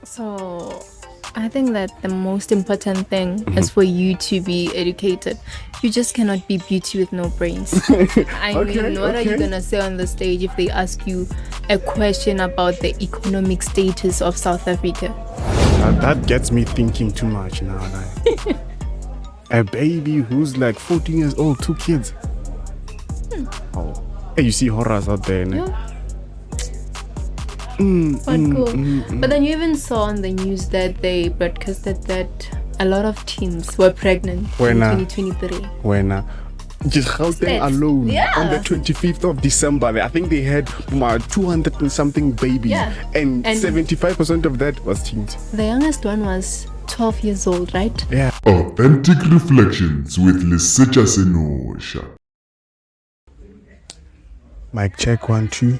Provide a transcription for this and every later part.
So, I think that the most important thing Mm-hmm. is for you to be educated. You just cannot be beauty with no brains. I mean, what are you gonna say on the stage if they ask you a question about the economic status of South Africa? That gets me thinking too much now. Like, a baby who's like 14 years old, 2 kids. Oh, hey, you see horrors out there, ne? Yeah. But cool. But then you even saw on the news that they broadcasted that a lot of teens were pregnant in 2023. When just Gauteng Stats. alone Yeah. on the 25th of December, I think they had 200 and something babies, Yeah. and And 75% of that was teens. the youngest one was 12 years old, right? Yeah. Authentic Reflections with Lisecha Senosha. Mic check 1 2.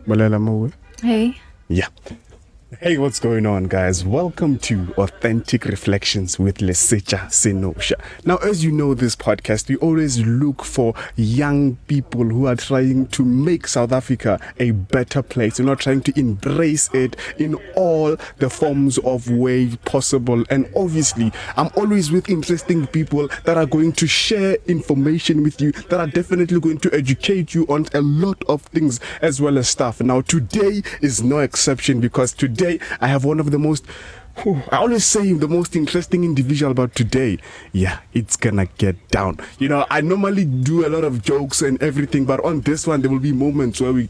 Balela Mowe. Hey. Yeah. Hey, what's going on, guys? Welcome to Authentic Reflections with Lisecha Senosha. Now, as you know, this podcast, we always look for young people who are trying to make South Africa a better place. We're not trying to embrace it in all the forms of way possible. And obviously, I'm always with interesting people that are going to share information with you, that are definitely going to educate you on a lot of things as well as stuff. Now, today is no exception, because today I have one of the most, I always say the most interesting individual, but today, yeah, it's gonna get down. You know, I normally do a lot of jokes and everything, but on this one, there will be moments where we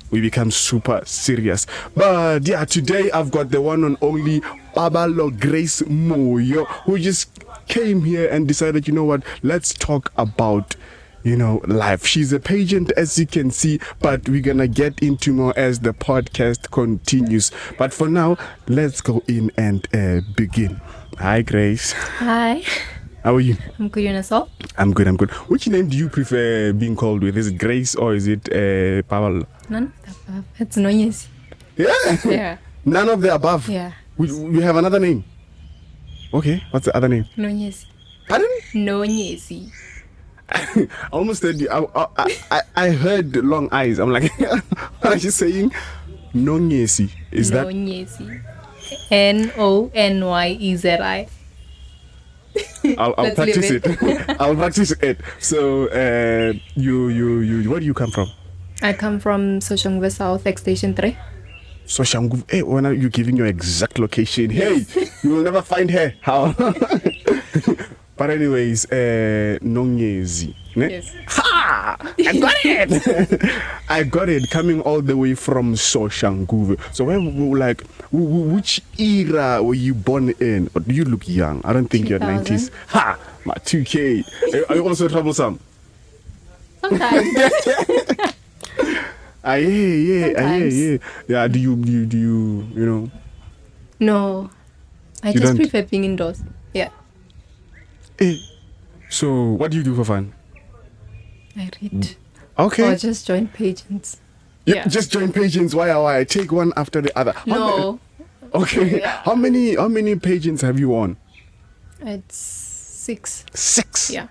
become super serious. But yeah, today I've got the one and only Paballo Moyo, who just came here and decided, you know what, let's talk about life. She's a pageant, as you can see, but we're gonna get into more as the podcast continues. But for now, let's go in and begin. Hi, Grace. Hi. How are you? I'm good, and yourself? I'm good. Which name do you prefer being called with? Is it Grace or is it Pavel? None of the above. It's Nonyesi. Yeah. Yeah. None of the above. Yeah. We have another name. Okay. What's the other name? Nonyesi. Pardon? Nonyesi. I almost said I heard long eyes. I'm like, what are you saying? Nonyesi. Is that? Nonyesi. Nonyezi. I'll Let's practice leave it. I'll practice it. So, you, where do you come from? I come from Soshanguve South, Extension 3. Soshanguve. Hey, when are you giving your exact location? Hey, you will never find her. How? But anyways, Nonyezi. Yes. Ha! I got it! I got it, coming all the way from Soshanguve. So which era were you born in? Or do you look young? I don't think you're 90s. Ha! My 2K. Are you also troublesome? Sometimes. Yeah, do you No. I You just don't? prefer being indoors. Yeah. So what do you do for fun? I read. Okay. Or just join pageants. Yeah, just join pageants. Why? Take one after the other. No. Okay. Yeah. How many pageants have you won? It's 6. 6. Yeah.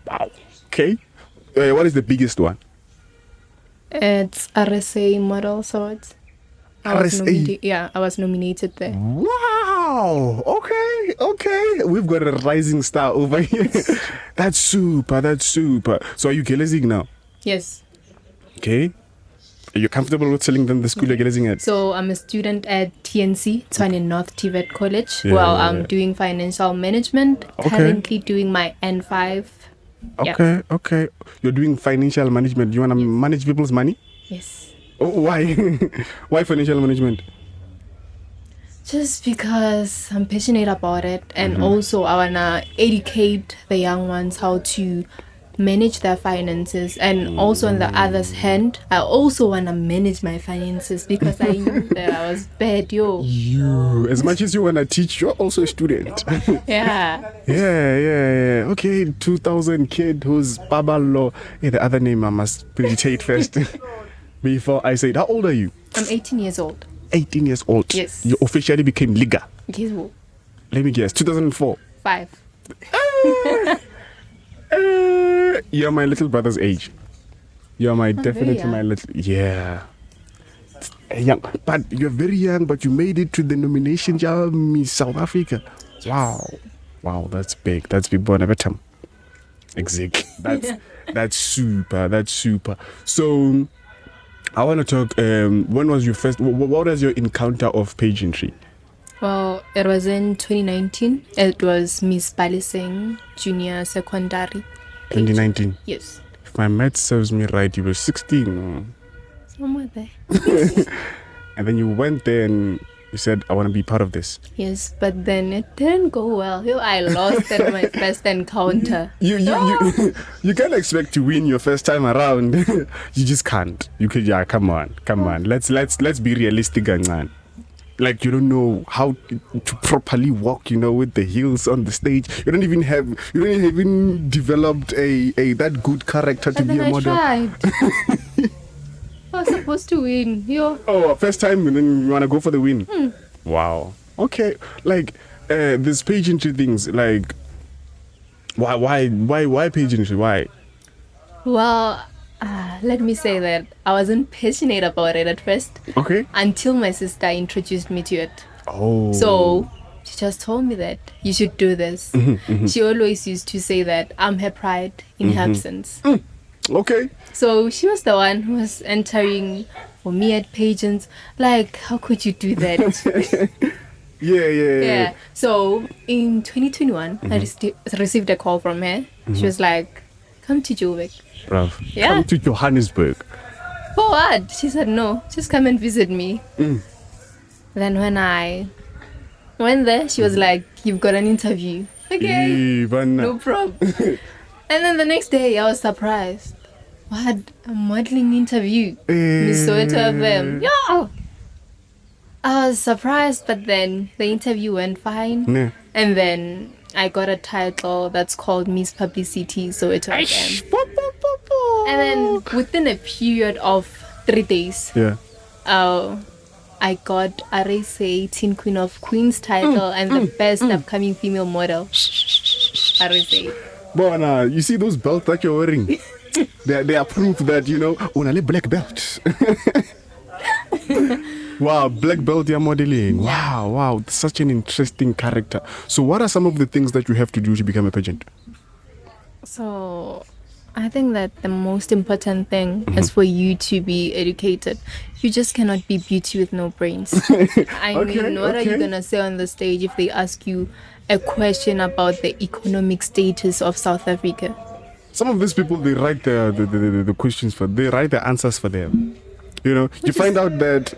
Wow. Okay. What is the biggest one? It's RSA Model Awards. RSA? I was nominated there. Wow. Okay. We've got a rising star over here. That's super. So are you gelezing now? Yes. Okay. Are you comfortable with telling them the school you're gelezing at? So I'm a student at TNC, Tshwane North TVET College. Yeah. Well, I'm doing financial management. Okay. Currently doing my N5. Yeah. Okay. You're doing financial management. You want to manage people's money? Yes. Oh, why? Why financial management? Just because I'm passionate about it, and also I wanna educate the young ones how to manage their finances, and also on the other hand, I also wanna manage my finances because I knew that I was bad, You, as much as you want to teach, you're also a student. Yeah. Yeah. Okay, 2000 kid who's Paballo. Hey, the other name I must meditate first before I say it. How old are you? I'm 18 years old. 18 years old. Yes. You officially became Liga. Guess what? Let me guess, 2004. 5. You're my little brother's age. You're very definitely young. my little. Yeah. Young, but you're very young, but you made it to the nomination, Miss South Africa. Yes. Wow, that's big. That's big. Born every time. Exactly. That's super. That's super. So, I want to talk. When was your first? What was your encounter of pageantry? Well, it was in 2019. It was Miss Baliseng Junior Secondary. 2019. Yes. If my math serves me right, you were 16. Somewhere there. And then you went there and you said, I want to be part of this. Yes, but then it didn't go well. I lost at my first encounter. You can't expect to win your first time around. You just can't. You could, yeah, come on. Let's be realistic, man. Like, you don't know how to properly walk, with the heels on the stage. You don't even developed a that good character to be a model. I tried. I was supposed to win. Oh, first time and then you want to go for the win. Wow. Okay. Like, this pageantry things, like, why pageantry? Why? Well, let me say that I wasn't passionate about it at first. Okay. Until my sister introduced me to it. Oh. So she just told me that you should do this. She always used to say that I'm her pride in her absence. Okay. So she was the one who was entering for me at pageants. Like, how could you do that? Yeah. So in 2021, I received a call from her. She was like, come to Joburg. Bruv. Yeah. Come to Johannesburg. For what? She said, no, just come and visit me. Then when I went there, she was like, you've got an interview. Okay, no problem. And then the next day, I was surprised. What? A modeling interview? Miss Soweto FM. Yeah. I was surprised, but then the interview went fine. Yeah. And then I got a title that's called Miss Publicity Soweto FM. And then within a period of 3 days, I got RSA Teen Queen of Queens title and the best upcoming female model. RSA. Bona, you see those belts that you're wearing? they are proof that, only black belt. Wow, black belt you're modeling. Wow, such an interesting character. So what are some of the things that you have to do to become a pageant? So I think that the most important thing is for you to be educated. You just cannot be beauty with no brains. I mean, what are you going to say on the stage if they ask you a question about the economic status of South Africa? Some of these people, they write the questions they write the answers for them. You find out that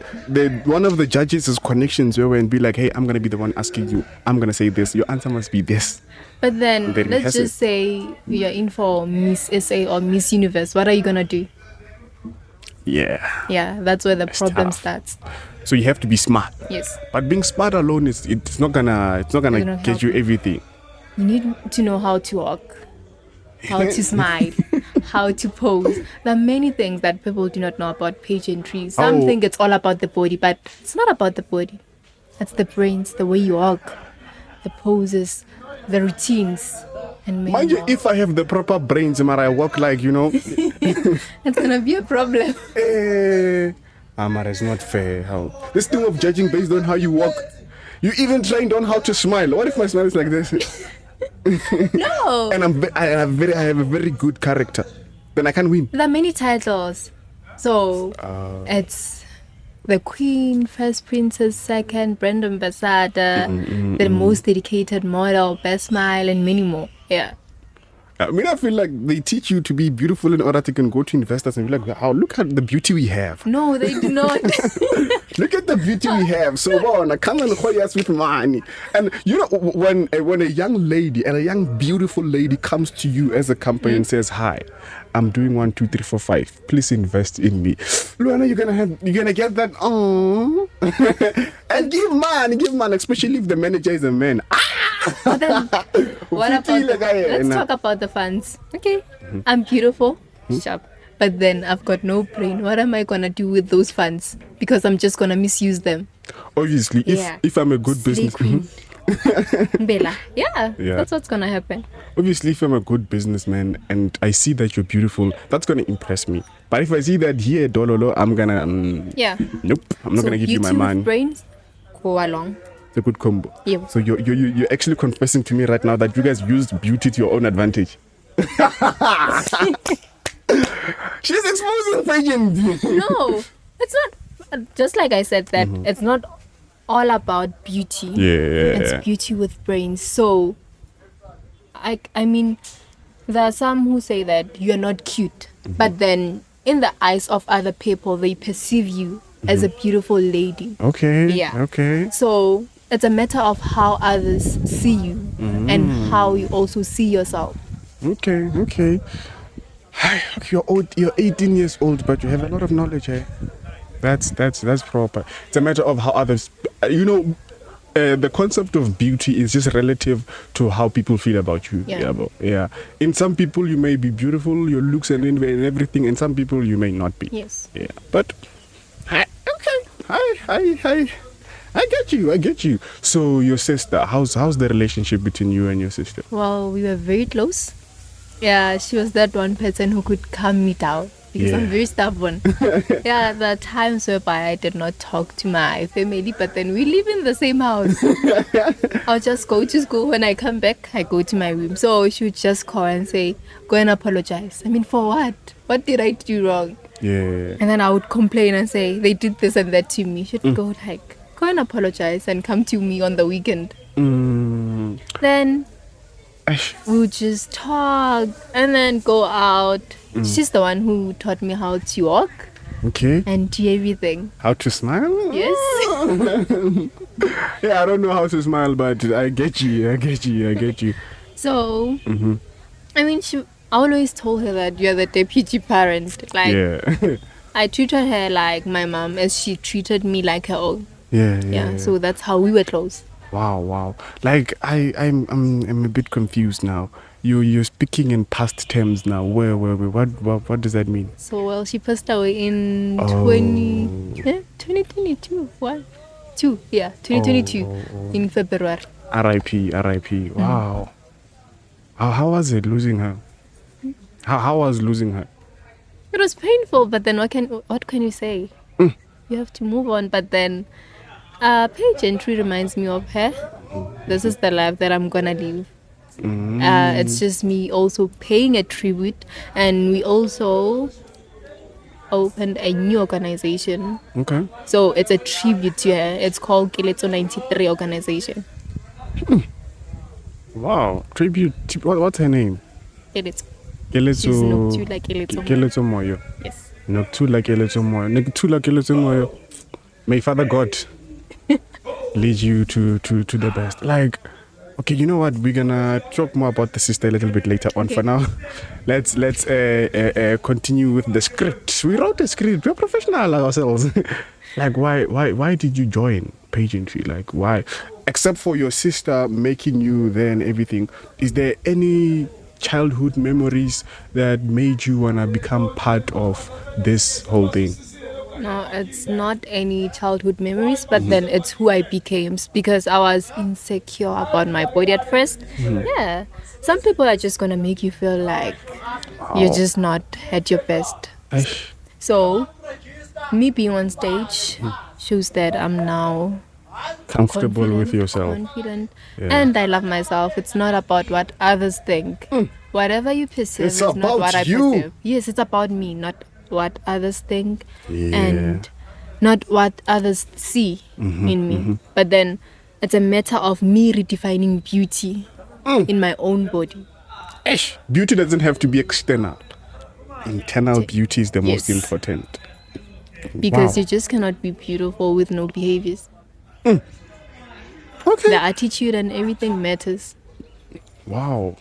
one of the judges' connections where and be like, hey, I'm going to be the one asking you. I'm going to say this. Your answer must be this. But then, let's just say you're in for Miss SA or Miss Universe. What are you going to do? Yeah, that's where the problem starts. So you have to be smart. Yes. But being smart alone it's not gonna get you everything. You need to know how to walk, how to smile, how to pose. There are many things that people do not know about pageantry. Some think it's all about the body, but it's not about the body. It's the brains, the way you walk, the poses, the routines. And mind you, if I have the proper brains, I walk like, it's gonna be a problem. Amara, it's not fair. This thing of judging based on how you walk, you even trained on how to smile. What if my smile is like this? No. And I have a very good character. Then I can win. There are many titles. So it's the Queen, First Princess, Second, Brand Ambassador, the most dedicated model, best smile, and many more. Yeah. I feel like they teach you to be beautiful in order to can go to investors and be like, "Oh, look at the beauty we have." No, they do not. Look at the beauty we have. So, come and hold us with money. And when a young lady and a young beautiful lady comes to you as a company and says, "Hi, I'm doing 1, 2, 3, 4, 5. Please invest in me." Luana, you're gonna get that. Oh, and give man, especially if the manager is a man. But then, let's talk about the funds. Okay, I'm beautiful, sharp, but then I've got no brain. What am I gonna do with those funds? Because I'm just gonna misuse them. Obviously, if I'm a good business, Bella. Yeah, Yeah. that's what's gonna happen. Obviously, if I'm a good businessman and I see that you're beautiful, that's gonna impress me. But if I see that here, dololo, I'm gonna Yeah. nope, I'm not So gonna give you my beauty with money. brains, go along. It's a good combo. Yeah. So you're actually confessing to me right now that you guys used beauty to your own advantage. She's exposing pageant. No, it's not. Just like I said, that it's not all about beauty. Yeah. It's beauty with brains. So, I mean, there are some who say that you're not cute, but then in the eyes of other people, they perceive you as a beautiful lady. Okay. Yeah. Okay. So it's a matter of how others see you and how you also see yourself. Okay. Okay. You're old. You're 18 years old, but you have a lot of knowledge, eh? That's proper. It's a matter of how others, the concept of beauty is just relative to how people feel about you. Yeah. Yeah. In some people, you may be beautiful, your looks and everything. In some people, you may not be. Yes. Yeah. But hi. I get you. So your sister, how's the relationship between you and your sister? Well, we were very close. Yeah, she was that one person who could calm me down because I'm Yeah. very stubborn. Yeah, there are times whereby I did not talk to my family, but then we live in the same house. I'll just go to school. When I come back, I go to my room. So she would just call and say, go and apologize. I mean, for what? What did I do wrong? Yeah. And then I would complain and say, they did this and that to me. She'd go like, go and apologize and come to me on the weekend. Then Ash. we would just talk and then go out. She's the one who taught me how to walk Okay. and do everything. How to smile? Yes. Yeah, I don't know how to smile, but I get you. So, I mean, I always told her that you're the deputy parent. Like, Yeah. I treated her like my mom as she treated me like her own. Yeah. So that's how we were close. Wow. Like I'm a bit confused now. You're speaking in past terms now. Where what does that mean? So, well, she passed away in Oh. 2022. What? 2022 in February. R.I.P. Wow. How was it losing her? How was losing her? It was painful, but then what can you say? You have to move on. But then, pageantry reminds me of her. This is the life that I'm gonna live. It's just me also paying a tribute, and we also opened a new organization. Okay. So it's a tribute to her. It's called Keletso 93 organization. Wow. Tribute. What's her name? Keletso. Keletso. She's Noctula Keletso. Keletso Moyo. Yes. Noctula Keletso Moyo. May Father God lead you to the best. Like, okay, you know what? We're gonna talk more about the sister a little bit later on. Okay. For now, let's continue with the script. We wrote a script. We're professional ourselves. Like, why did you join pageantry? Like, why? Except for your sister making you there and everything, is there any childhood memories that made you wanna become part of this whole thing? No, it's not any childhood memories, but then it's who I became because I was insecure about my body at first. Yeah. Some people are just going to make you feel like you're just not at your best. Aish. So, me being on stage shows that I'm now Comfortable with yourself. confident, Yeah. and I love myself. It's not about what others think. Whatever you perceive It's is not about what I you. perceive. Yes, it's about me, not what others think, Yeah. and not what others see in me. But then it's a matter of me redefining beauty in my own body. Aish. Beauty doesn't have to be external. Internal beauty is the most Yes. important. Because Wow. you just cannot be beautiful with no behaviors. Okay. The attitude and everything matters. Wow.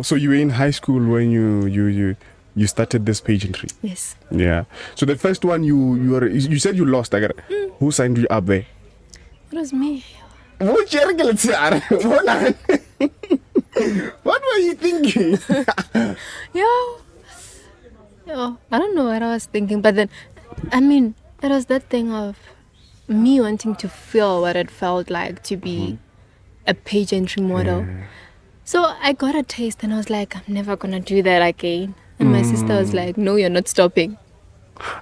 So you were in high school when you started this pageantry. Yes. Yeah. So the first one you said you lost. Who signed you up there? It was me. What were you thinking? Yeah, I don't know what I was thinking, but then, I mean, it was that thing of me wanting to feel what it felt like to be a pageantry model. So I got a taste and I was like, I'm never gonna do that again. And my sister was like, no, you're not stopping.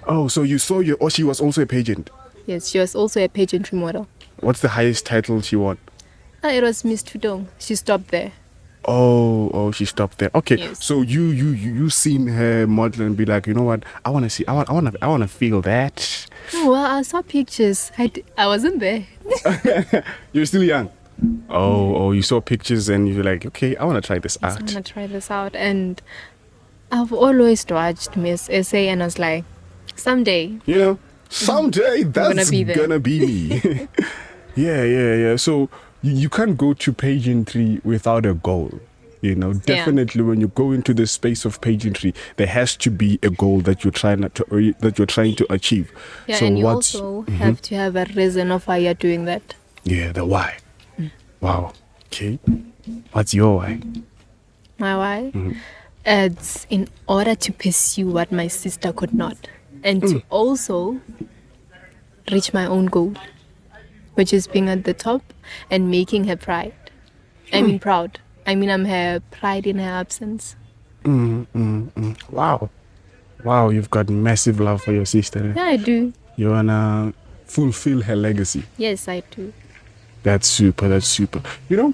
Oh, so you saw your, or she was also a pageant. Yes, she was also a pageantry model. What's the highest title she won? It was Miss Tudong. She stopped there. Oh, she stopped there. Okay, Yes. so you seen her model and be like, you know what? I want to see. I want to feel that. Oh, well, I saw pictures. I wasn't there. You're still young. Oh, you saw pictures and you're like, okay, I want to try this I out. want to try this out. And I've always watched Miss SA and I was like, someday. You know, someday that's be there. gonna be me. Yeah. So you can't go to pageantry without a goal. You know, definitely when you go into the space of pageantry, there has to be a goal that you're trying to achieve. Yeah, so and you what's also have to have a reason of why you're doing that. the why? Wow. Okay. What's your why? My why? It's in order to pursue what my sister could not. And to also reach my own goal, which is being at the top and making her proud. I'm her pride in her absence. Wow, you've got massive love for your sister. Yeah, I do. You wanna fulfill her legacy. Yes, I do. That's super. You know,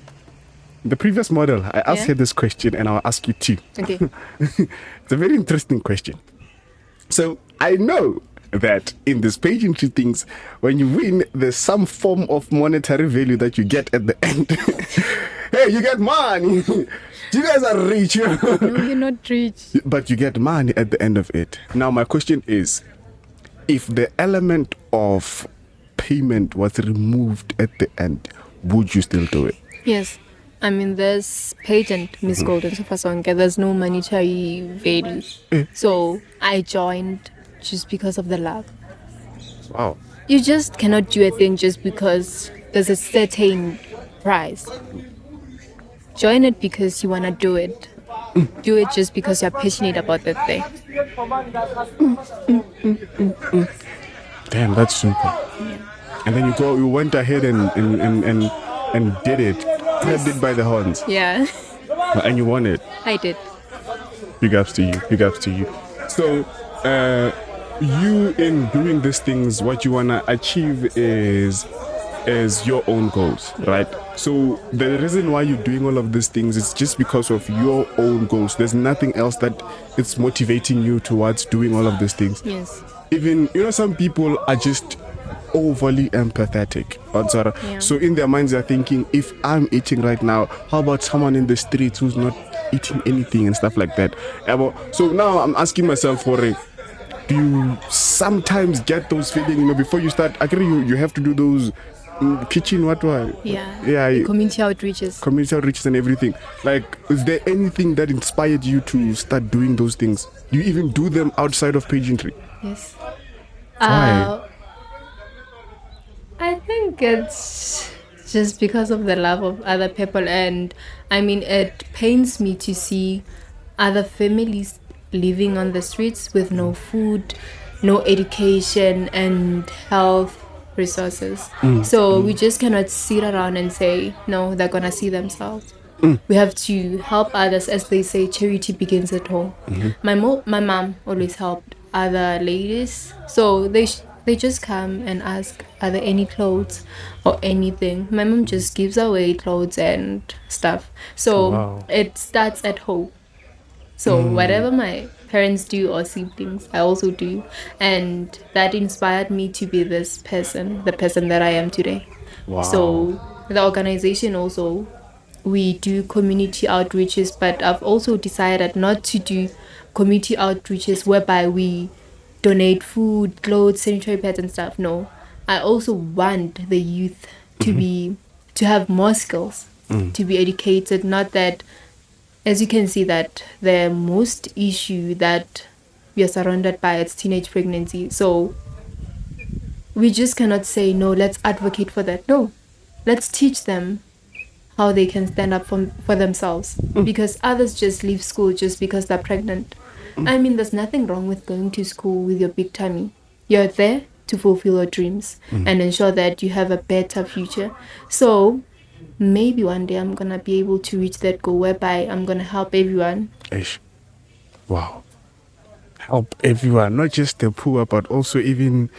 the previous model, I asked Yeah? her this question and I'll ask you too. Okay. It's a very interesting question. So I know that in this pageantry things, when you win, there's some form of monetary value that you get at the end. Hey, you get money. You guys are rich. No, you're not rich. But you get money at the end of it. Now, my question is, if the element of payment was removed at the end, would you still do it? Yes. This pageant, Miss Golden Sofasonke, there's no monetary value. So I joined just because of the love. Wow. You just cannot do a thing just because there's a certain price. Join it because you want to do it. Do it just because you're passionate about that thing. Damn, that's super. And then you went ahead and did it. Grabbed it by the horns. Yeah, And you won it. I did. Big ups to you. So, you in doing these things, what you wanna achieve is your own goals, right? So the reason why you're doing all of these things is just because of your own goals. There's nothing else that it's motivating you towards doing all of these things. Yes. Even, some people are just overly empathetic. Yeah. So in their minds they're thinking, if I'm eating right now, how about someone in the streets who's not eating anything and stuff like that? So now I'm asking myself, do you sometimes get those feelings, before you start? Actually, you have to do those kitchen Yeah. Community outreaches and everything. Like, is there anything that inspired you to start doing those things? Do you even do them outside of pageantry? Yes. Why? I think it's just because of the love of other people, and it pains me to see other families living on the streets with no food, no education, and health resources. So we just cannot sit around and say, no, they're gonna see themselves. We have to help others. As they say, charity begins at home. My mom always helped other ladies, so they just come and ask, are there any clothes or anything? My mom just gives away clothes and stuff. So Wow. It starts at home. So whatever my parents do or siblings, I also do. And that inspired me to be the person that I am today. Wow. So the organization also, we do community outreaches, but I've also decided not to do community outreaches whereby we donate food, clothes, sanitary pads and stuff. No. I also want the youth to have more skills, to be educated, not that. As you can see, that the most issue that we are surrounded by is teenage pregnancy. So we just cannot say, no, let's advocate for that. No, let's teach them how they can stand up for themselves. Because others just leave school just because they're pregnant. There's nothing wrong with going to school with your big tummy. You're there to fulfill your dreams and ensure that you have a better future. So maybe one day I'm gonna be able to reach that goal whereby I'm gonna help everyone. Ish. Wow. Help everyone, not just the poor, but also even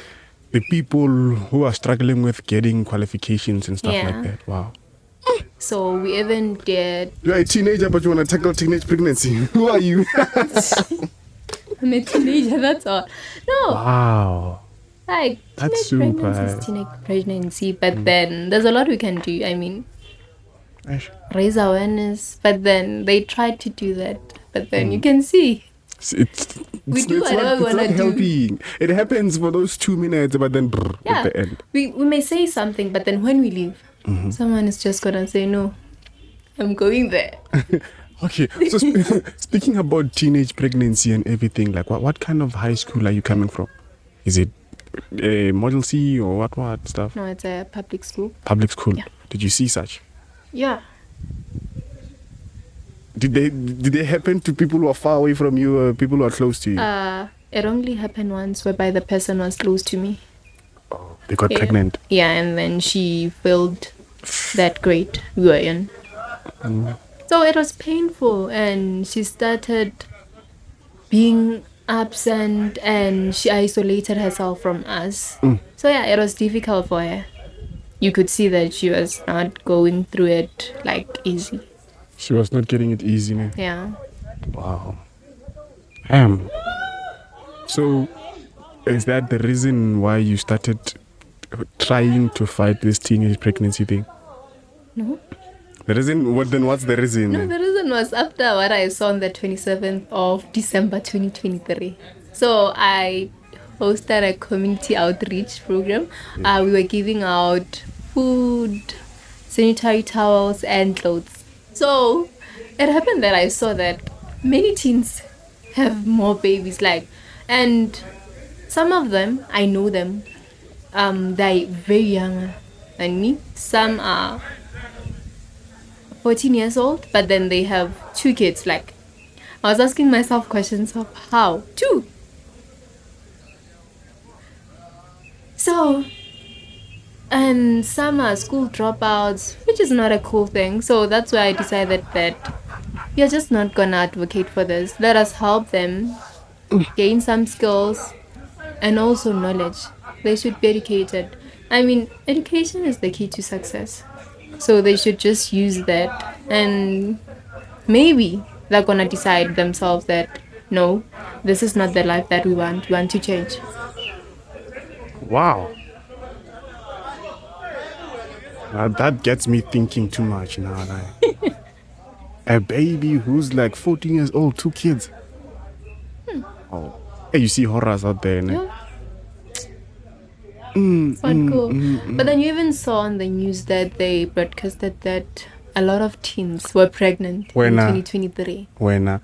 the people who are struggling with getting qualifications and stuff Yeah. like that. Wow. So we even did. You're a teenager, but you want to tackle teenage pregnancy. Who are you? I'm a teenager, that's all. No, Wow. like That's teenage super. pregnancy is teenage pregnancy, but then there's a lot we can do. I mean, Ish. raise awareness, but then they try to do that, but then you can see. We do whatever we wanna not do. helping. It happens for those 2 minutes, but then at the end. We may say something, but then when we leave, someone is just gonna say, no, I'm going there. Okay, so speaking about teenage pregnancy and everything, like what kind of high school are you coming from? Is it Model C or what stuff? No, it's a public school. Public school. Yeah. Did you see such? Yeah. Did they happen to people who are far away from you or people who are close to you? It only happened once whereby the person was close to me. They got pregnant. Yeah, and then she failed that grade we were in. So it was painful, and she started being absent, and she isolated herself from us. So yeah, it was difficult for her. You could see that she was not going through it like easy. She was not getting it easy, man. Yeah. Wow. So, is that the reason why you started trying to fight this teenage pregnancy thing? No. The reason? What's the reason? No, the reason was after what I saw on the 27th of December 2023. So I hosted a community outreach program. We were giving out food, sanitary towels, and clothes. So it happened that I saw that many teens have more babies, and some of them, I know them, they're very young than me. Some are 14 years old, but then they have 2 kids. I was asking myself questions of how? 2. So, and some are school dropouts, which is not a cool thing. So that's why I decided that we are just not gonna advocate for this. Let us help them gain some skills and also knowledge. They should be educated. I mean, education is the key to success. So they should just use that, and maybe they're gonna decide themselves that no, this is not the life that we want. We want to change. Wow. That gets me thinking too much now. Like, a baby who's like 14 years old, 2 kids. Oh, hey, you see horrors out there, né? Yeah. But cool. But then you even saw on the news that they broadcasted that a lot of teens were pregnant in 2023. When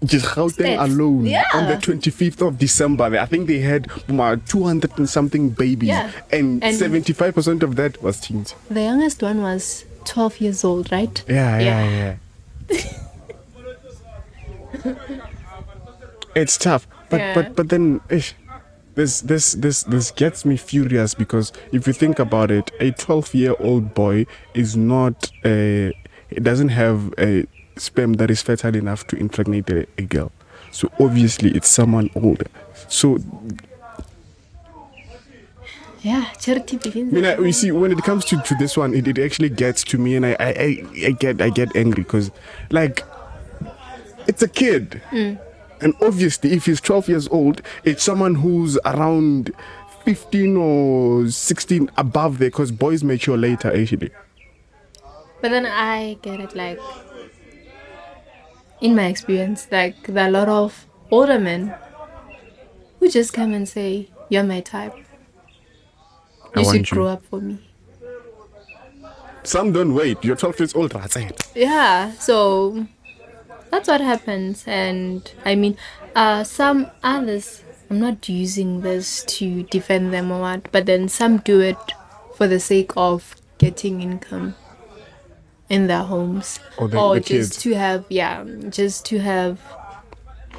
just Gauteng Stats. alone Yeah. on the 25th of December, I think they had 200 and something babies, Yeah. and And 75% of that was teens. the youngest one was 12 years old, right? Yeah. It's tough, but then this gets me furious, because if you think about it, a 12-year-old boy is not it doesn't have a sperm that is fertile enough to impregnate a girl. So obviously it's someone older. So Yeah, charity begins. you see, when it comes to this one, it actually gets to me, and I get angry, because like, it's a kid. And obviously, if he's 12 years old, it's someone who's around 15 or 16 above there, because boys mature later, actually. But then I get it, in my experience, there are a lot of older men who just come and say, you're my type. You should grow up for me. Some don't wait. You're 12 years old, that's it. Yeah, so that's what happens. And I mean, some others, I'm not using this to defend them or what, but then some do it for the sake of getting income in their homes, Or the kids. just to have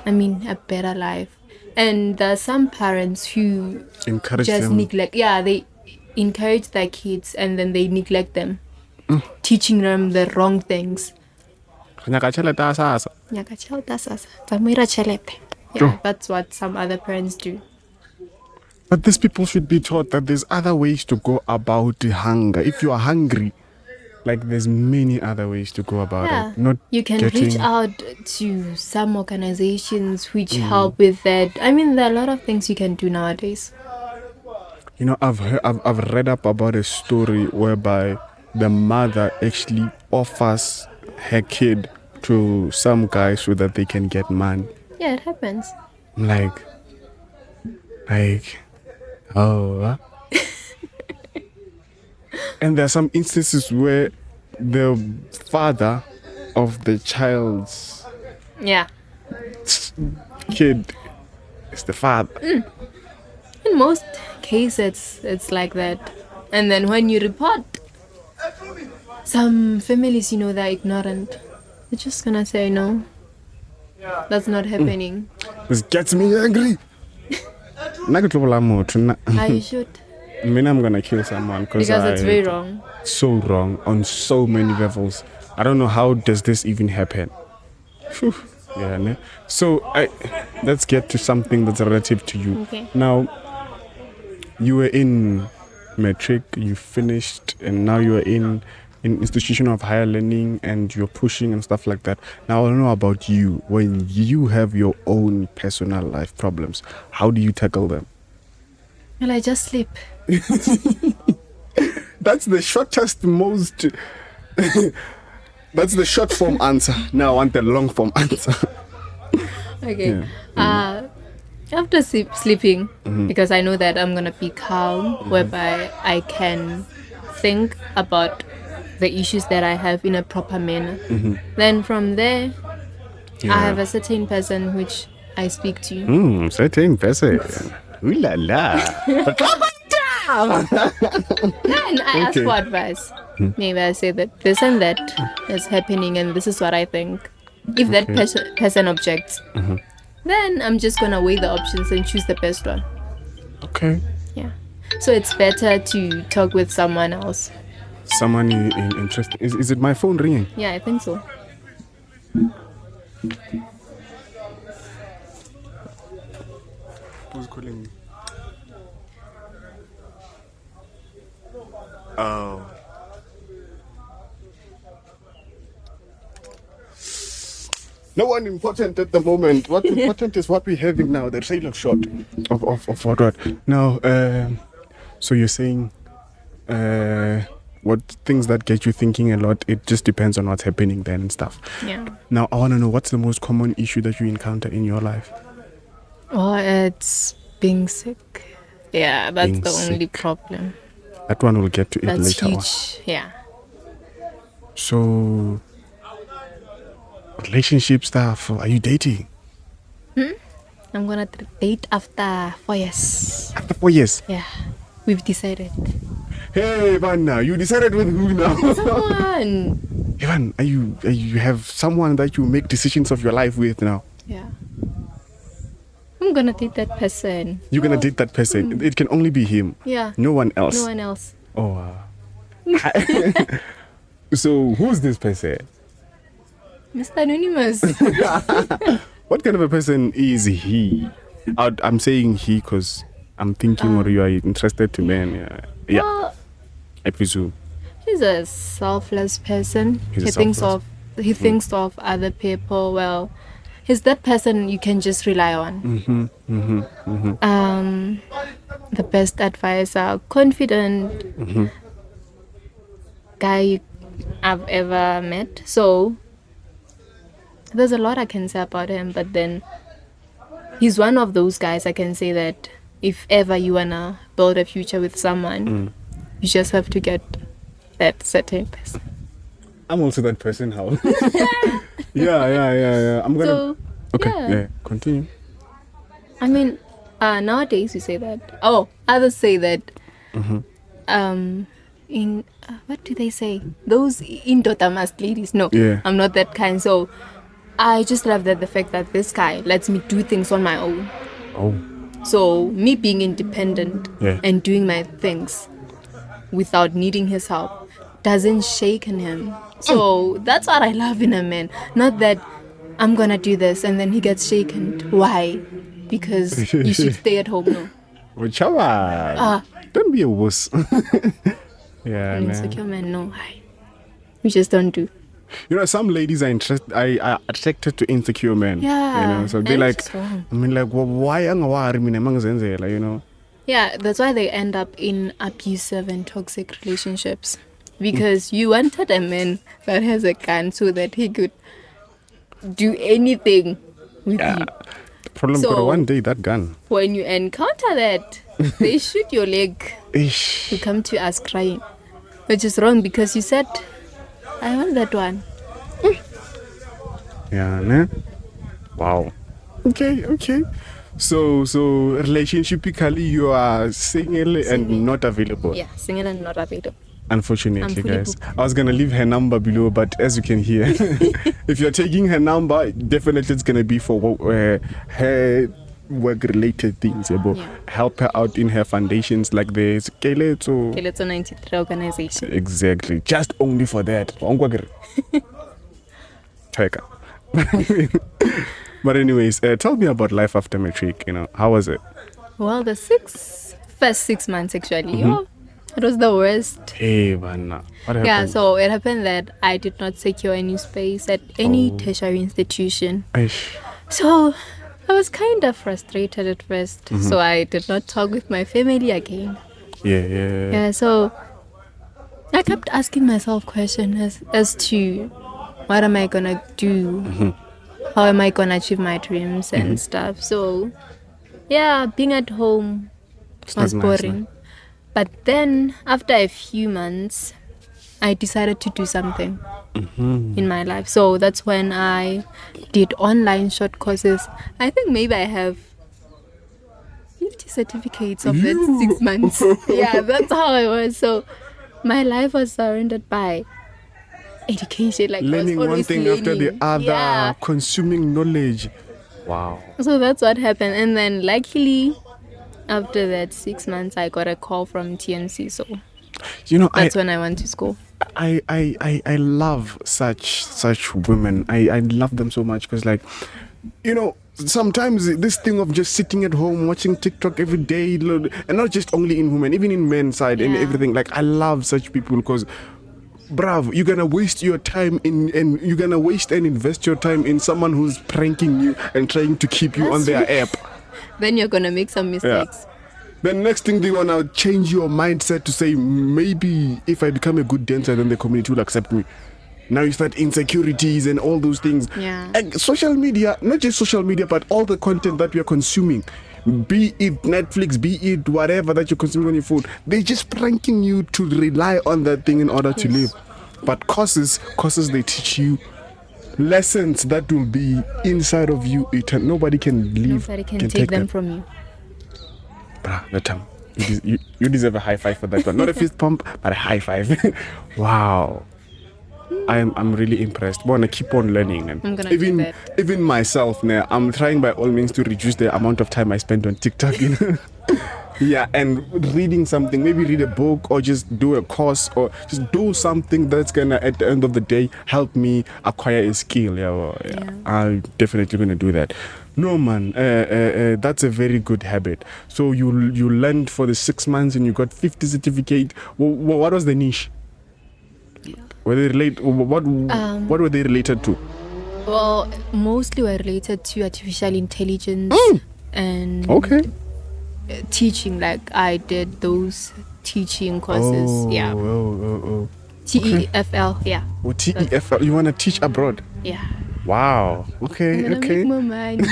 a better life. And there are some parents who Encourage just them. neglect, they encourage their kids and then they neglect them. teaching them the wrong things. Nyaka tšhelete a sasa. Nyaka tšhelete sasa, tsamaira tšhelete. Yeah, that's what some other parents do. But these people should be taught that there's other ways to go about hunger. If you are hungry, like there's many other ways to go about Yeah, it. Not you can getting, reach out to some organizations which help with that. I mean, there are a lot of things you can do nowadays. You know, I've read up about a story whereby the mother actually offers her kid to some guy so that they can get money. Yeah, it happens. I'm like, oh. Huh? And there are some instances where the father of the child's Yeah. kid is the father. In most cases, it's like that. And then when you report, some families, they're ignorant. They're just gonna say, no, that's not happening. This gets me angry. You should. I mean, I'm gonna kill someone Because it's very wrong. So wrong on so many levels. I don't know how does this even happen. Phew. Yeah. Ne? So let's get to something that's relative to you. Okay. Now, you were in matric, you finished, and now you are in institution of higher learning, and you're pushing and stuff like that. Now I don't know about you. When you have your own personal life problems, how do you tackle them? Well, I just sleep. That's the shortest, most. That's the short form answer. Now I want the long form answer. Okay. After sleeping, because I know that I'm gonna be calm, whereby I can think about the issues that I have in a proper manner. Then from there, I have a certain person which I speak to. Certain person. Ooh la la. And I ask for advice. Maybe I say that this and that is happening and this is what I think. If that person objects, then I'm just gonna weigh the options and choose the best one. Okay. Yeah. So it's better to talk with someone else. Someone in interest. Is it my phone ringing? Yeah, I think so. Who's calling me? Oh. No one important at the moment. What's important is what we're having now, the trailer shot of what. Now, so you're saying what things that get you thinking a lot, it just depends on what's happening then and stuff. Yeah. Now, I want to know, what's the most common issue that you encounter in your life? Oh, it's being sick. Yeah, that's Being the only sick. problem. That one we'll get to it That's later on. huge. Yeah. So, relationship stuff, are you dating? I'm gonna date after 4 years. After 4 years? Yeah. We've decided. Hey, Vanna, you decided with who now? Someone. Ivan, you have someone that you make decisions of your life with now? Yeah. I'm gonna date that person. You're gonna date that person. It can only be him. Yeah. No one else. No one else. Oh, wow. So, who's this person? Mr. Anonymous. What kind of a person is he? I'm saying he because I'm thinking, or you are interested to men. Yeah. Well, I presume. he's a selfless person. He's a He thinks selfless. he thinks of other people. Well, he's that person you can just rely on. The best advisor, confident guy I've ever met. So there's a lot I can say about him, but then he's one of those guys I can say that if ever you wanna build a future with someone, you just have to get that certain person. I'm also that person, how? Yeah. I'm gonna. So Okay, yeah. yeah. Continue. I mean, nowadays we say that. Oh, others say that. In what do they say? Those indotamas ladies. No, Yeah. I'm not that kind. So I just love that the fact that this guy lets me do things on my own. Oh, So me being independent Yeah. and doing my things without needing his help, doesn't shake in him. So that's what I love in a man. Not that I'm gonna do this and then he gets shaken. Why? Because you should stay at home. No. Whichever. Don't be a wuss. Yeah, An man. insecure man, no. Why? We just don't do. You know, some ladies are attracted to insecure men. Yeah, You know, so they're and like, it's just wrong. I mean, like, why am I like, you know? Yeah, that's why they end up in abusive and toxic relationships. Because you wanted a man that has a gun so that he could do anything with Yeah. you. The problem So- for one day, that gun. When you encounter that, they shoot your leg. Ish. You come to us crying. Which is wrong because you said, I want that one. Yeah, man. Wow. Okay. So relationshipically, you are single and not available. Yeah, single and not available. Unfortunately, I'm fully guys. I was gonna leave her number below, but as you can hear, if you're taking her number, definitely it's gonna be for her work-related things. Yeah. Help her out in her foundations, like the Skeleto. Okay, let's 93 organization. Exactly. Just only for that. Cheka. But anyways, tell me about life after matric. You know, how was it? Well, the first 6 months actually, it was the worst. Hey, man. What happened? Yeah, so it happened that I did not secure any space at any tertiary institution. Ish. So I was kind of frustrated at 1st. So I did not talk with my family again. Yeah. Yeah, so I kept asking myself questions as to what am I gonna do? How am I gonna achieve my dreams and stuff? So yeah, being at home was not nice, boring. But then after a few months, I decided to do something in my life. So that's when I did online short courses. I think maybe I have 50 certificates of that 6 months. Yeah, that's how I was. So my life was surrounded by education, like I was Learning one always thing after the learning. other, Yeah. consuming knowledge. Wow. So that's what happened. And then luckily, after that 6 months, I got a call from TNC. So You know, that's when I went to school. I love such women. I love them so much because, like, you know, sometimes this thing of just sitting at home watching TikTok every day, and not just only in women, even in men's side and Yeah. everything. Like, I love such people because, bruv, you're gonna waste your time and you're gonna waste and invest your time in someone who's pranking you and trying to keep you on That's their app. Then you're going to make some mistakes. The next thing they wanna change your mindset to say, maybe if I become a good dancer, then the community will accept me. Now you start insecurities and all those things. Yeah. And social media, not just social media, but all the content that we are consuming, be it Netflix, be it whatever that you're consuming on your phone, they're just pranking you to rely on that thing in order to live. But courses, they teach you lessons that will be inside of you. Nobody can leave. Nobody can take them that. from you. Bruh, that time. You deserve a high five for that one. Not a fist pump, but a high five. Wow. I'm really impressed. I want to keep on learning. And I'm gonna do that. even myself now, I'm trying by all means to reduce the amount of time I spend on TikTok. You know? Yeah, and reading something, maybe read a book or just do a course or just do something that's gonna, at the end of the day, help me acquire a skill. Yeah. I'm definitely gonna do that. No, man, that's a very good habit. So you learned for the 6 months and you got 50 certificate. What was the niche? Were they related? What were they related to? Well, mostly were related to artificial intelligence and teaching. Like I did those teaching courses. Yeah. Oh. TEFL. Yeah. Oh, TEFL. You want to teach abroad? Yeah. Wow. I'm Okay. gonna make more money.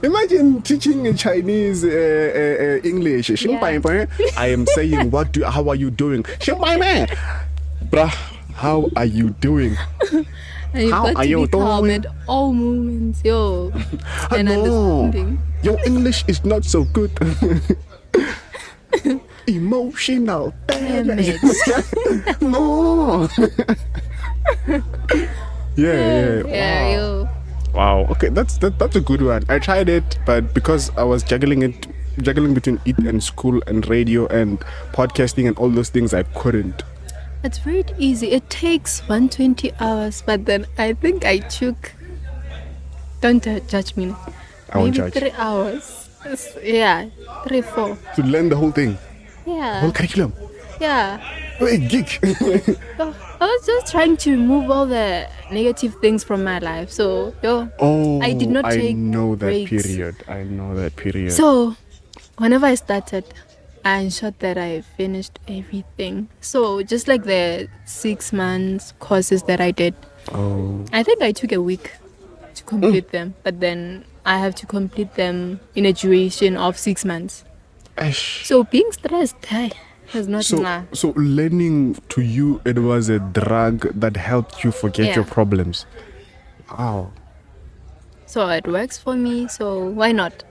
Imagine teaching in Chinese, English. I am saying, how are you doing? Bruh, how are you doing? And you've How got are to you be calm doing? at all moments, yo. And No, understanding. your English is not so good. Emotional damage. No. Yeah. Yeah, yo. Wow. Okay, that's a good one. I tried it, but because I was juggling between it and school and radio and podcasting and all those things, I couldn't. It's very easy. It takes 120 hours, but then I think I took. Don't judge me. I won't Maybe judge. 3 hours. Yeah, 3, 4. To learn the whole thing, whole Yeah, curriculum. yeah. Wait, geek. So, I was just trying to remove all the negative things from my life. So, Oh, I did not take know that breaks. period. I know that period. So, whenever I started, I ensured that I finished everything. So, just like the 6 months courses that I did, oh, I think I took a week to complete them, but then I have to complete them in a duration of 6 months. ash. So, being stressed, has not So learning to you, it was a drug that helped you forget your Yeah. problems. Wow. So, it works for me, so why not?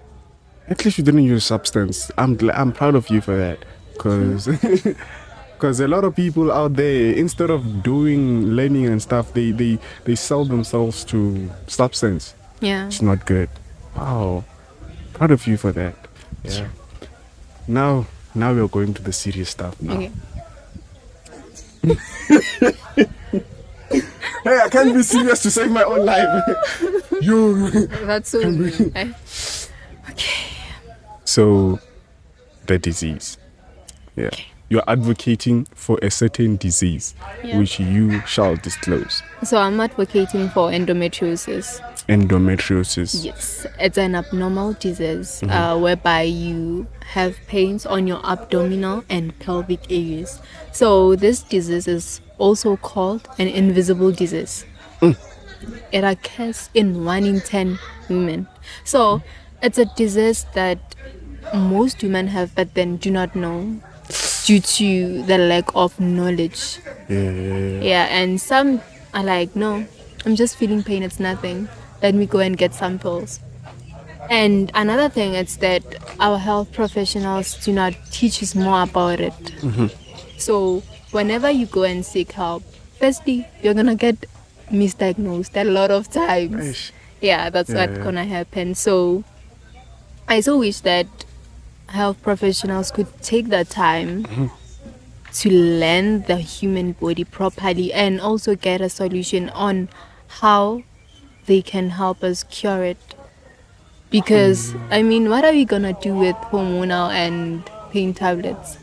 At least you didn't use substance. I'm proud of you for that, because a lot of people out there, instead of doing learning and stuff, they sell themselves to substance. Yeah. It's not good. Wow, proud of you for that. Yeah. Now we're going to the serious stuff now. Okay. Hey, I can't be serious to save my own life. You. That's so mean. Okay. So, the disease. Yeah. You're advocating for a certain disease, Yeah. which you shall disclose. So I'm advocating for endometriosis. Endometriosis. Yes, it's an abnormal disease whereby you have pains on your abdominal and pelvic areas. So this disease is also called an invisible disease. It occurs in 1 in 10 women. So it's a disease that most women have but then do not know due to the lack of knowledge. Yeah, and some are like, no, I'm just feeling pain, it's nothing. Let me go and get some pills. And another thing is that our health professionals do not teach us more about it. So whenever you go and seek help, firstly, you're gonna get misdiagnosed a lot of times. Eish. Yeah, that's what's gonna happen. So I so wish that health professionals could take the time to learn the human body properly and also get a solution on how they can help us cure it. Because, I mean, what are we gonna do with hormonal and pain tablets?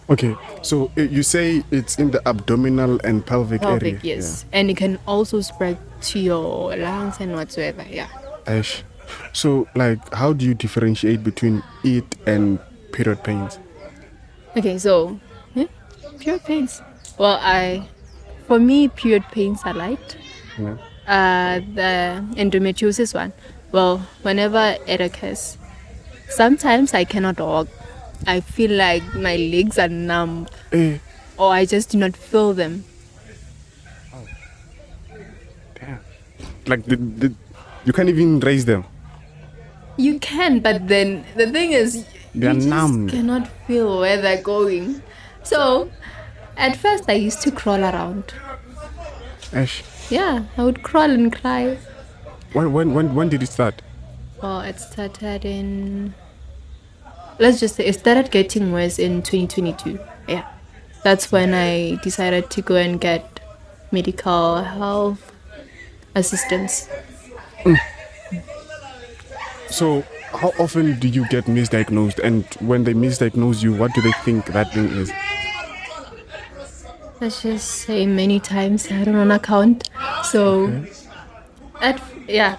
Okay, so you say it's in the abdominal and pelvic area. Pelvic, yes. And it can also spread to your lungs and whatsoever, yeah. Yeah. Ash. So, like, how do you differentiate between it and period pains? Okay, so, period pains. Well, for me, period pains are light. Yeah. The endometriosis one, well, whenever it occurs, sometimes I cannot walk. I feel like my legs are numb Eh, or I just do not feel them. damn. Like, you can't even raise them. You can, but then the thing is, They're you just numbed. cannot feel where they're going. So, at first I used to crawl around. Ash. Yeah, I would crawl and cry. When did it start? Well, it started in, let's just say, it started getting worse in 2022. Yeah. That's when I decided to go and get medical health assistance. So, how often do you get misdiagnosed? And when they misdiagnose you, what do they think that thing is? Let's just say many times, I don't wanna count. So,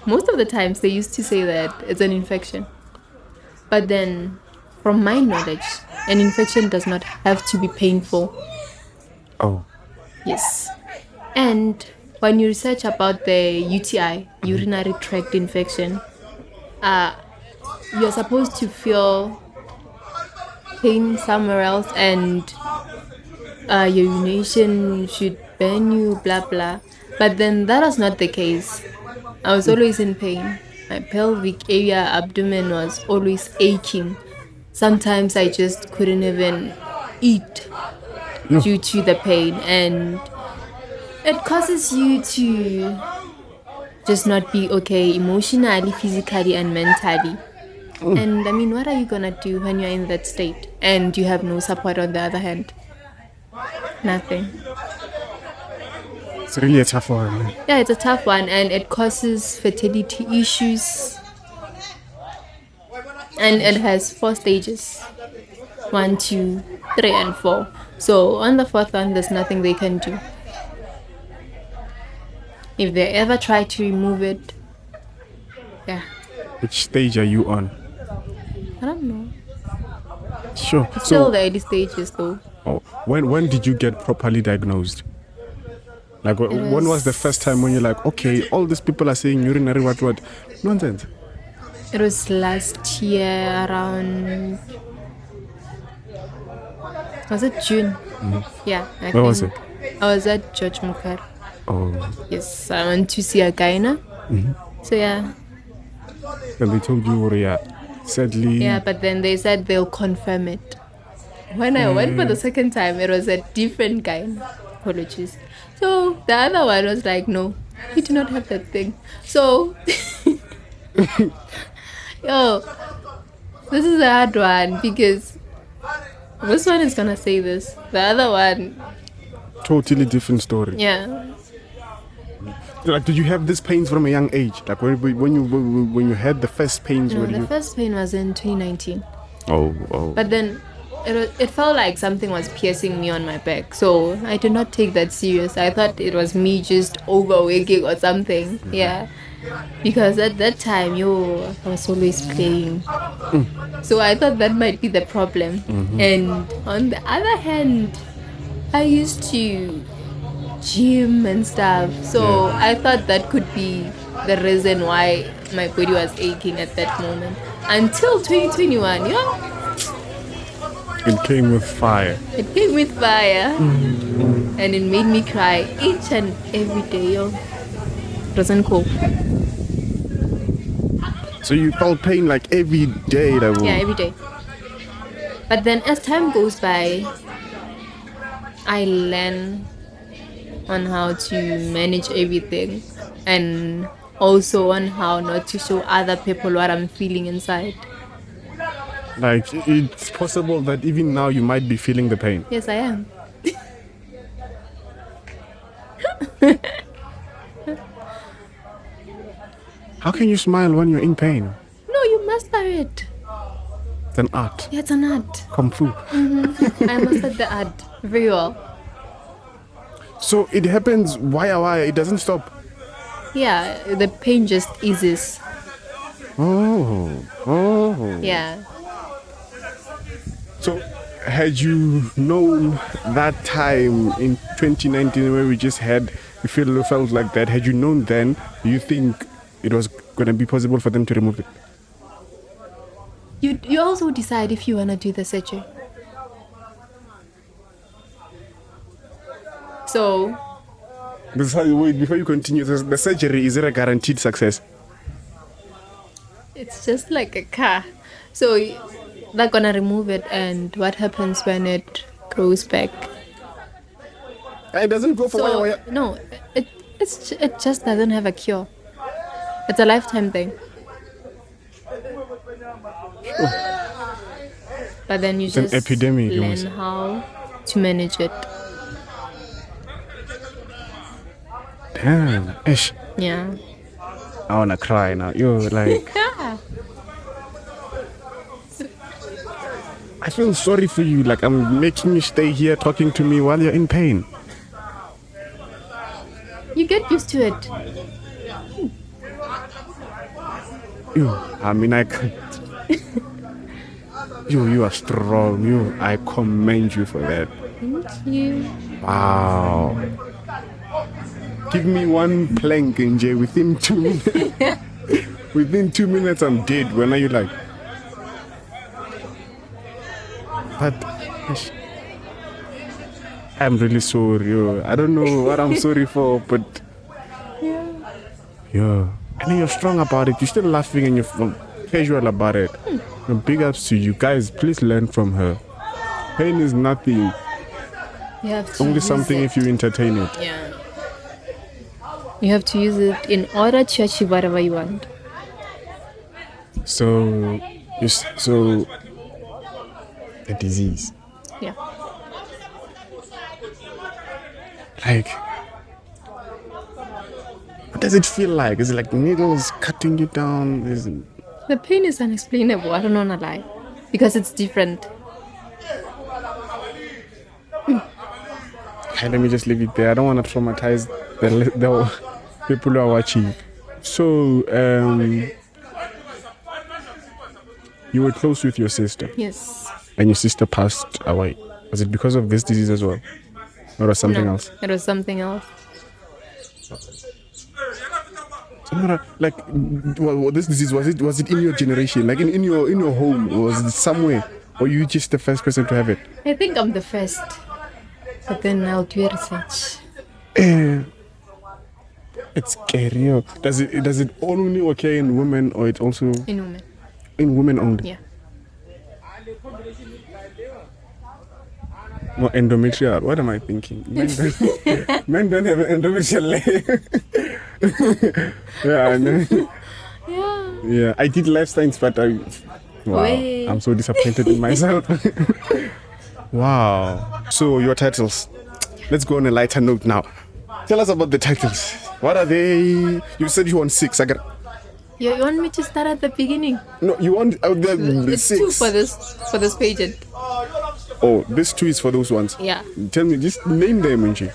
most of the times they used to say that it's an infection. But then, from my knowledge, an infection does not have to be painful. Oh, Yes. And when you research about the UTI, urinary tract infection, you're supposed to feel pain somewhere else and your urination should burn you, blah blah. But then that was not the case. I was always in pain. My pelvic area, abdomen was always aching. Sometimes I just couldn't even eat due to the pain, and it causes you to just not be okay emotionally, physically, and mentally. And I mean, what are you gonna do when you're in that state and you have no support on the other hand? Nothing. It's really a tough one. Yeah, it's a tough one, and it causes fertility issues. And it has 4 stages: 1, 2, 3, and 4. So on the 4th one, there's nothing they can do. If they ever try to remove it, yeah, Which stage are you on? I don't know. Sure. Still the early stages though. Oh, when did you get properly diagnosed? Like, when was the first time when you're like, okay, all these people are saying urinary what? Nonsense. It was last year around. Was it June? Yeah, I Where was think. I was at George Mukar. Oh, Yes, I went to see a gyna. So yeah, and they told you, yeah, sadly. yeah, but then they said they'll confirm it. When I went for the second time, it was a different gynecologist. So the other one was like, no, you do not have that thing. So, yo, this is a hard one because this one is gonna say this. The other one, Totally different story. yeah. Like, did you have these pains from a young age? Like, when you had the first pains, No, when the you... first pain was in 2019. Oh. But then it felt like something was piercing me on my back. So I did not take that serious. I thought it was me just overworking or something. Yeah. Because at that time, I was always playing. So I thought that might be the problem. And on the other hand, I used to gym and stuff. So I thought that could be the reason why my body was aching at that moment. Until 2021, It came with fire. it came with fire. And it made me cry each and every day, It wasn't cool. So you felt pain like every day. Yeah, every day. But then as time goes by, I learn on how to manage everything and also on how not to show other people what I'm feeling inside. Like, it's possible that even now you might be feeling the pain. Yes, I am. How can you smile when you're in pain? No, you master it. It's an art. Yeah, it's an art. Kung fu. I mastered the art very well. So it happens why? It doesn't stop. Yeah, the pain just eases. Oh. Yeah. So had you known that time in 2019 where we just had, you felt like that, had you known then, do you think it was going to be possible for them to remove it? You also decide if you want to do the surgery. So, Wait, before you continue, the surgery, is it a guaranteed success? it's just like a car. So, they're going to remove it, and what happens when it grows back? It doesn't go for So, no, it just doesn't have a cure. It's a lifetime thing. But then you It's an just epidemic, you learn must- how to manage it. Damn. Ish. Yeah. I want to cry now. You're like... I feel sorry for you. Like, I'm making you stay here talking to me while you're in pain. You get used to it. I can't. You are strong. I commend you for that. Thank you. Wow. Give me one plank, NJ, within 2 minutes. Within 2 minutes, I'm dead. When are you like? But I'm really sorry. I don't know what I'm sorry for, but yeah. And you're strong about it. You're still laughing and you're casual about it. Big ups to you guys. Please learn from her. Pain is nothing. You have to Only use something it. if you entertain it. Yeah. You have to use it in order to achieve whatever you want. So a disease. Yeah. Like, what does it feel like? Is it like needles cutting you down? Is it... The pain is unexplainable. I don't want to lie. Because it's different. Okay, let me just leave it there. I don't want to traumatize the people who are watching. So, you were close with your sister. Yes. And your sister passed away. Was it because of this disease as well? Or was something No, else? it was something else. So, like, this disease, was it in your generation? Like in your home? Or was it somewhere? Or you just the first person to have it? I think I'm the first. But then I'll do research. It's scary. Oh. Does it only occur in women, or it also In women. in women only? Yeah. No, endometrial. What am I thinking? Men don't have an endometrial layer. Yeah, I know. Yeah. Yeah, I did life science, but Wait. I'm so disappointed in myself. Wow. So your titles. Let's go on a lighter note now. Tell us about the titles. What are they? You said you want 6. You want me to start at the beginning? No, you want the It's 6. 2 for this pageant. Oh, this 2 is for those ones. Yeah. Tell me, just name them, Minchi.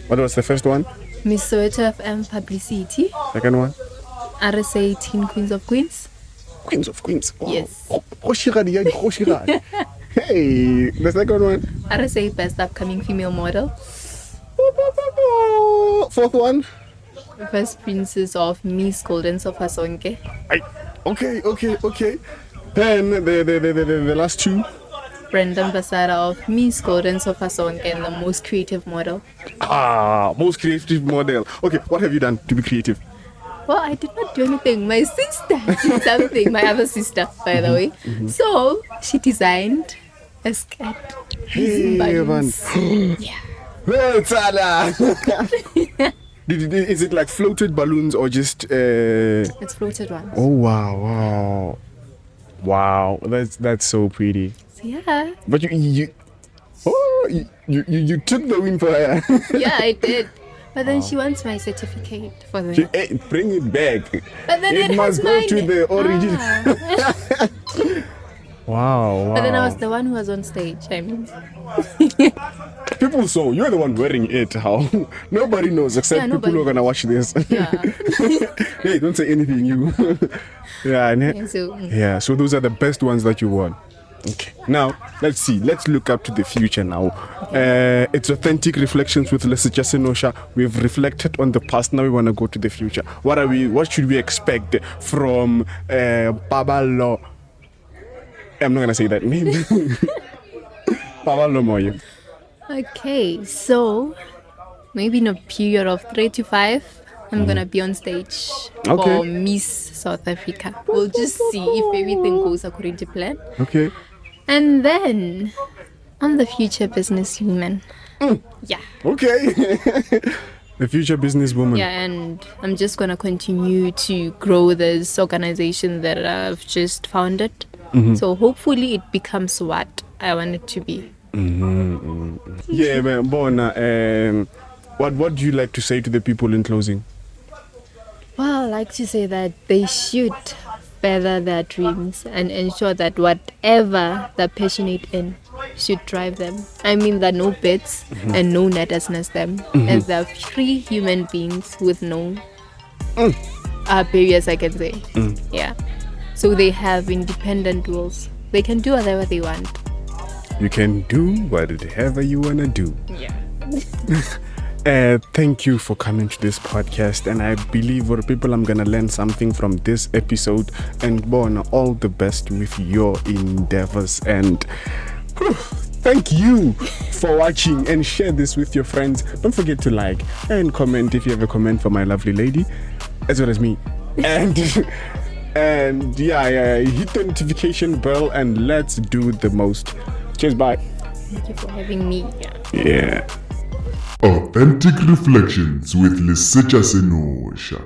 What was the first one? Miss Soweto FM Publicity. Second one? RSA Teen Queens of Queens. Queens of Queens. Wow. Yes. Hey, the second one? RSA Best Upcoming Female Model. Fourth one? First Princess of Miss Golden Sofasonke. Okay. Then the last 2? Brand Ambassador of Miss Golden Sofasonke and the Most Creative Model. Most creative model. Okay, what have you done to be creative? Well, I did not do anything. My sister did something. My other sister, by the way. So she designed a skirt. using balloons. Yeah. Hey, Tsala! Is it like floated balloons or just? It's floated ones. Oh wow! That's so pretty. Yeah. But you took the win for her. Yeah, I did. But then she wants my certificate for the. Hey, bring it back. But then it must has go mine. to the origin. Wow. But then I was the one who was on stage. I mean. People saw you're the one wearing it. How? Nobody knows except people who are gonna watch this. Yeah. Hey, don't say anything, you. Yeah. So those are the best ones that you won. Okay. Now let's see. Let's look up to the future now. It's authentic reflections with Lesotho Senosha. We've reflected on the past. Now we want to go to the future. What should we expect from Paballo? I'm not gonna say that name. Paballo Moyo. Okay, so maybe in a period of 3 to 5, I'm gonna be on stage for Miss South Africa. We'll just see if everything goes according to plan. Okay. And then I'm the future businesswoman. Yeah. Okay. The future businesswoman. Yeah, and I'm just gonna continue to grow this organization that I've just founded. So hopefully it becomes what I want it to be. Yeah, man. Bona, what do you like to say to the people in closing? Well, I like to say that they should further their dreams and ensure that whatever they're passionate in should drive them. I mean, there are no bits and no net against them. And they're free human beings with no barriers, I can say. Yeah. So they have independent wills. They can do whatever they want. You can do whatever you want to do. Yeah. Thank you for coming to this podcast, and I believe for people I'm gonna learn something from this episode. And Bona, all the best with your endeavors, and thank you for watching, and share this with your friends. Don't forget to like and comment if you have a comment for my lovely lady as well as me, and hit the notification bell and let's do the most. Cheers, bye. Thank you for having me. Yeah. Authentic Reflections with Lesotho Senosha.